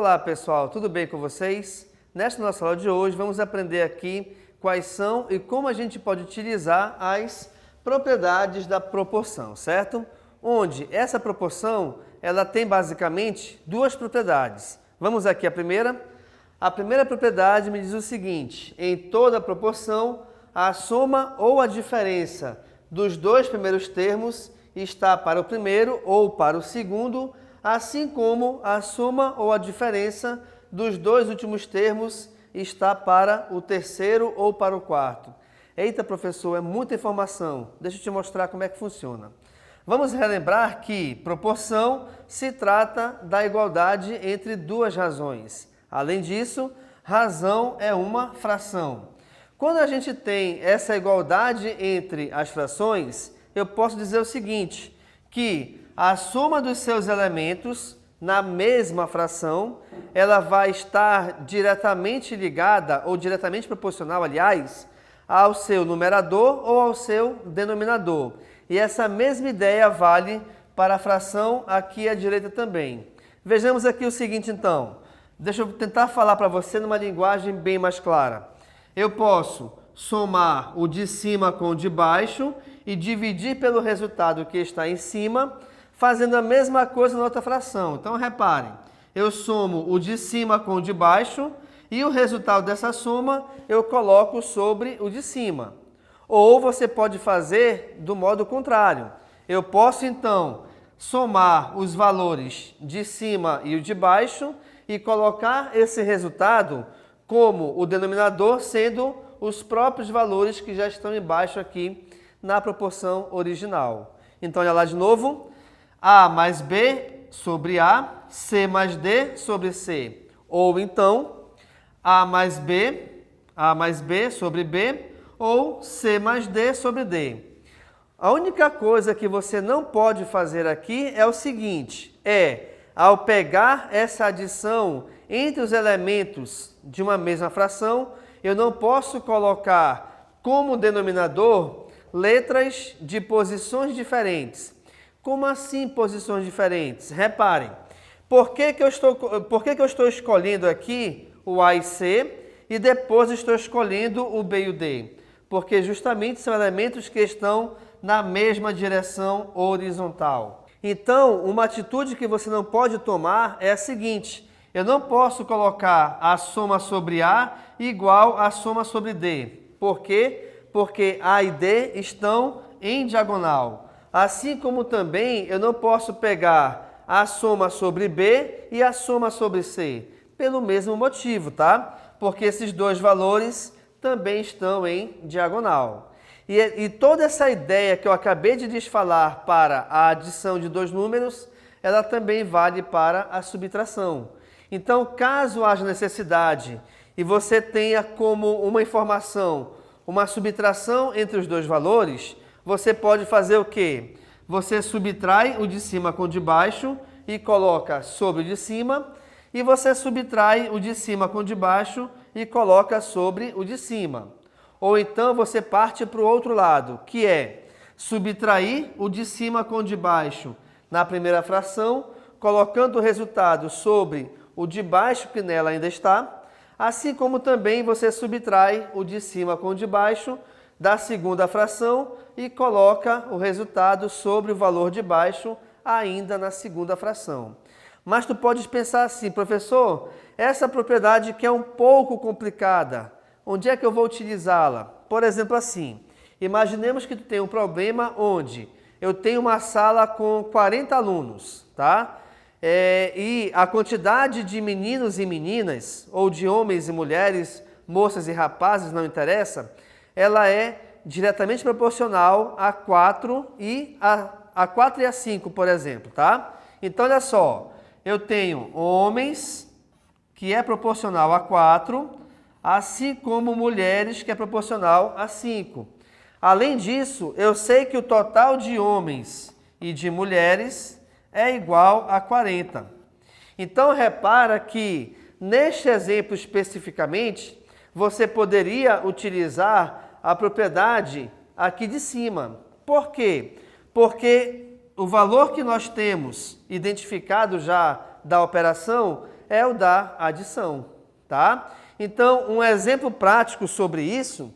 Olá pessoal, tudo bem com vocês? Nesta nossa aula de hoje vamos aprender aqui quais são e como a gente pode utilizar as propriedades da proporção, certo? Onde essa proporção ela tem basicamente duas propriedades. Vamos aqui à primeira. A primeira propriedade me diz o seguinte: em toda proporção, a soma ou a diferença dos dois primeiros termos está para o primeiro ou para o segundo, assim como a soma ou a diferença dos dois últimos termos está para o terceiro ou para o quarto. Eita, professor, é muita informação. Deixa eu te mostrar como é que funciona. Vamos relembrar que proporção se trata da igualdade entre duas razões. Além disso, razão é uma fração. Quando a gente tem essa igualdade entre as frações, eu posso dizer o seguinte, que a soma dos seus elementos na mesma fração, ela vai estar diretamente ligada, ou diretamente proporcional, aliás, ao seu numerador ou ao seu denominador. E essa mesma ideia vale para a fração aqui à direita também. Vejamos aqui o seguinte então. Deixa eu tentar falar para você numa linguagem bem mais clara. Eu posso somar o de cima com o de baixo e dividir pelo resultado que está em cima, fazendo a mesma coisa na outra fração. Então, reparem, eu somo o de cima com o de baixo e o resultado dessa soma eu coloco sobre o de cima. Ou você pode fazer do modo contrário. Eu posso, então, somar os valores de cima e o de baixo e colocar esse resultado como o denominador sendo os próprios valores que já estão embaixo aqui na proporção original. Então, olha lá de novo. A mais B sobre A, C mais D sobre C. Ou então, A mais B sobre B, ou C mais D sobre D. A única coisa que você não pode fazer aqui é o seguinte, ao pegar essa adição entre os elementos de uma mesma fração, eu não posso colocar como denominador letras de posições diferentes. Como assim posições diferentes? Reparem, por que eu estou escolhendo aqui o A e C e depois estou escolhendo o B e o D? Porque justamente são elementos que estão na mesma direção horizontal. Então, uma atitude que você não pode tomar é a seguinte: eu não posso colocar a soma sobre A igual a soma sobre D. Por quê? Porque A e D estão em diagonal. Assim como também eu não posso pegar a soma sobre B e a soma sobre C. Pelo mesmo motivo, tá? Porque esses dois valores também estão em diagonal. E toda essa ideia que eu acabei de lhes falar para a adição de dois números, ela também vale para a subtração. Então, caso haja necessidade e você tenha como uma informação uma subtração entre os dois valores, você pode fazer o quê? Você subtrai o de cima com o de baixo e coloca sobre o de cima, e você subtrai o de cima com o de baixo e coloca sobre o de cima. Ou então você parte para o outro lado, que é subtrair o de cima com o de baixo na primeira fração, colocando o resultado sobre o de baixo que nela ainda está, assim como também você subtrai o de cima com o de baixo da segunda fração e coloca o resultado sobre o valor de baixo ainda na segunda fração. Mas tu podes pensar assim, professor, essa propriedade que é um pouco complicada, onde é que eu vou utilizá-la? Por exemplo assim, imaginemos que tu tem um problema onde eu tenho uma sala com 40 alunos, tá? E a quantidade de meninos e meninas, ou de homens e mulheres, moças e rapazes, não interessa, ela é diretamente proporcional a 4 e a 4 e a 5, por exemplo, tá? Então, olha só, eu tenho homens, que é proporcional a 4, assim como mulheres, que é proporcional a 5. Além disso, eu sei que o total de homens e de mulheres é igual a 40. Então, repara que, neste exemplo especificamente, você poderia utilizar a propriedade aqui de cima. Por quê? Porque o valor que nós temos identificado já da operação é o da adição, tá? Então, um exemplo prático sobre isso,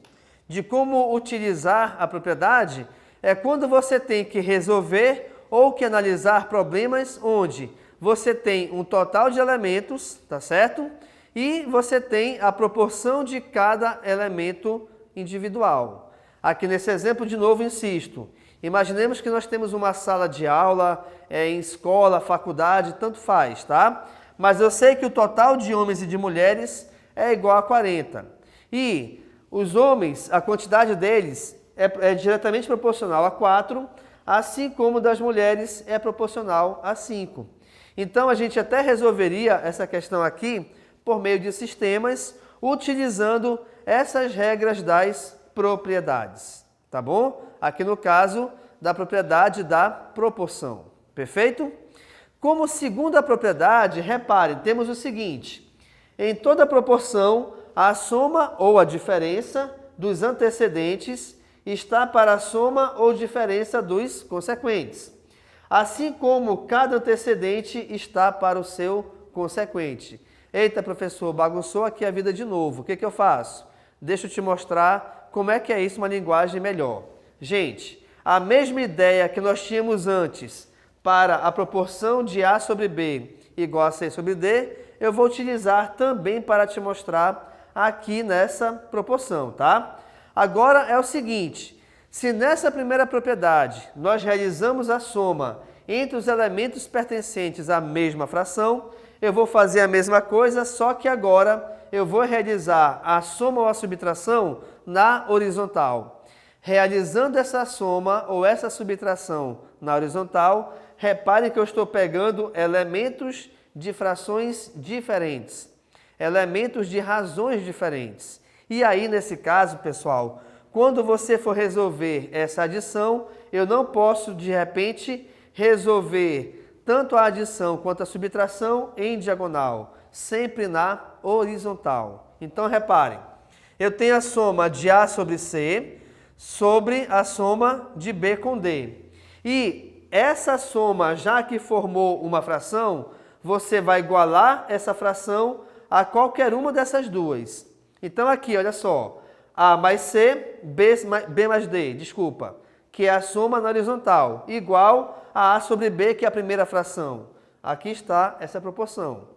de como utilizar a propriedade, é quando você tem que resolver ou que analisar problemas onde você tem um total de elementos, tá certo? E você tem a proporção de cada elemento individual. Aqui nesse exemplo, de novo, insisto, imaginemos que nós temos uma sala de aula, em escola, faculdade, tanto faz, tá? Mas eu sei que o total de homens e de mulheres é igual a 40. E os homens, a quantidade deles é diretamente proporcional a 4, assim como das mulheres é proporcional a 5. Então, a gente até resolveria essa questão aqui por meio de sistemas, utilizando essas regras das propriedades, tá bom? Aqui no caso da propriedade da proporção, perfeito? Como segunda propriedade, repare, temos o seguinte: em toda proporção, a soma ou a diferença dos antecedentes está para a soma ou diferença dos consequentes, assim como cada antecedente está para o seu consequente. Eita, professor, bagunçou aqui a vida de novo. O que eu faço? Deixa eu te mostrar como é que é isso, uma linguagem melhor. Gente, a mesma ideia que nós tínhamos antes para a proporção de A sobre B igual a C sobre D, eu vou utilizar também para te mostrar aqui nessa proporção, tá? Agora é o seguinte, se nessa primeira propriedade nós realizamos a soma entre os elementos pertencentes à mesma fração, eu vou fazer a mesma coisa, só que agora eu vou realizar a soma ou a subtração na horizontal. Realizando essa soma ou essa subtração na horizontal, reparem que eu estou pegando elementos de frações diferentes, elementos de razões diferentes. E aí, nesse caso, pessoal, quando você for resolver essa adição, eu não posso, de repente, resolver tanto a adição quanto a subtração em diagonal, sempre na horizontal. Então, reparem, eu tenho a soma de A sobre C sobre a soma de B com D. E essa soma, já que formou uma fração, você vai igualar essa fração a qualquer uma dessas duas. Então, aqui, olha só, A mais C, B mais D, desculpa, que é a soma na horizontal, igual a sobre B, que é a primeira fração. Aqui está essa proporção.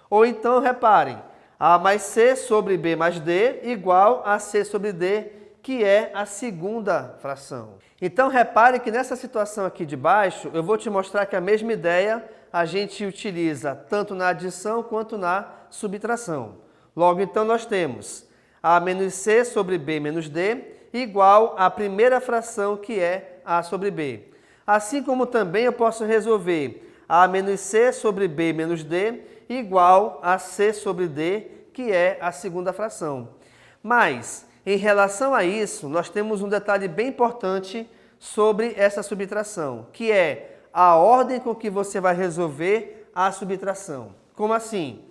Ou então, reparem, A mais C sobre B mais D igual a C sobre D, que é a segunda fração. Então, reparem que nessa situação aqui de baixo, eu vou te mostrar que a mesma ideia a gente utiliza tanto na adição quanto na subtração. Logo, então, nós temos A menos C sobre B menos D igual à primeira fração, que é A sobre B. Assim como também eu posso resolver A menos C sobre B menos D igual a C sobre D, que é a segunda fração. Mas, em relação a isso, nós temos um detalhe bem importante sobre essa subtração, que é a ordem com que você vai resolver a subtração. Como assim?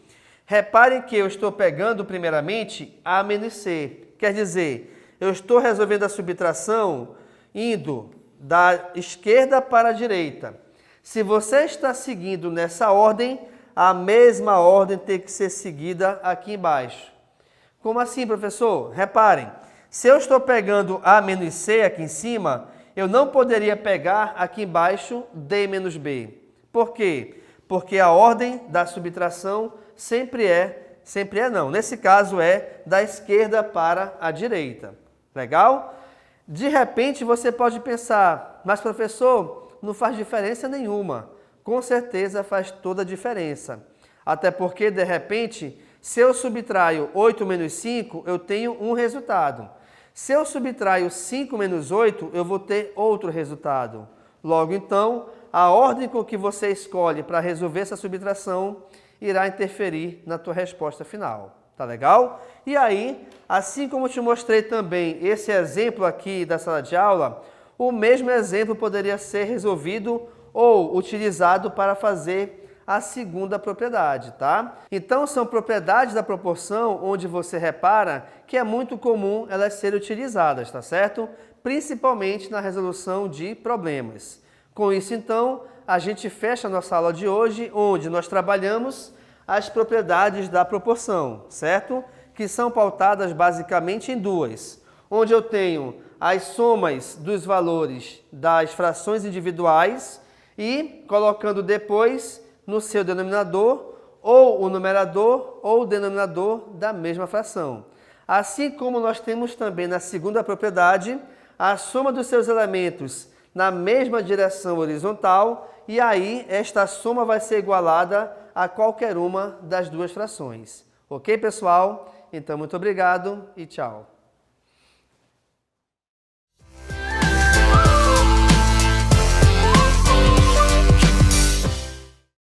Reparem que eu estou pegando primeiramente A menos C. Quer dizer, eu estou resolvendo a subtração indo da esquerda para a direita. Se você está seguindo nessa ordem, a mesma ordem tem que ser seguida aqui embaixo. Como assim, professor? Reparem, se eu estou pegando A menos C aqui em cima, eu não poderia pegar aqui embaixo D menos B. Por quê? Porque a ordem da subtração nesse caso é da esquerda para a direita. Legal? De repente você pode pensar, mas professor, não faz diferença nenhuma. Com certeza faz toda a diferença. Até porque, de repente, se eu subtraio 8 menos 5, eu tenho um resultado. Se eu subtraio 5 menos 8, eu vou ter outro resultado. Logo, então, a ordem com que você escolhe para resolver essa subtração irá interferir na tua resposta final. Tá legal? E aí, assim como eu te mostrei também esse exemplo aqui da sala de aula, o mesmo exemplo poderia ser resolvido ou utilizado para fazer a segunda propriedade, tá? Então, são propriedades da proporção onde você repara que é muito comum elas serem utilizadas, tá certo? Principalmente na resolução de problemas. Com isso, então, a gente fecha a nossa aula de hoje, onde nós trabalhamos as propriedades da proporção, certo? Que são pautadas basicamente em duas, onde eu tenho as somas dos valores das frações individuais e colocando depois no seu denominador ou o numerador ou o denominador da mesma fração. Assim como nós temos também na segunda propriedade a soma dos seus elementos na mesma direção horizontal e aí esta soma vai ser igualada a qualquer uma das duas frações. Ok, pessoal? Então, muito obrigado e tchau.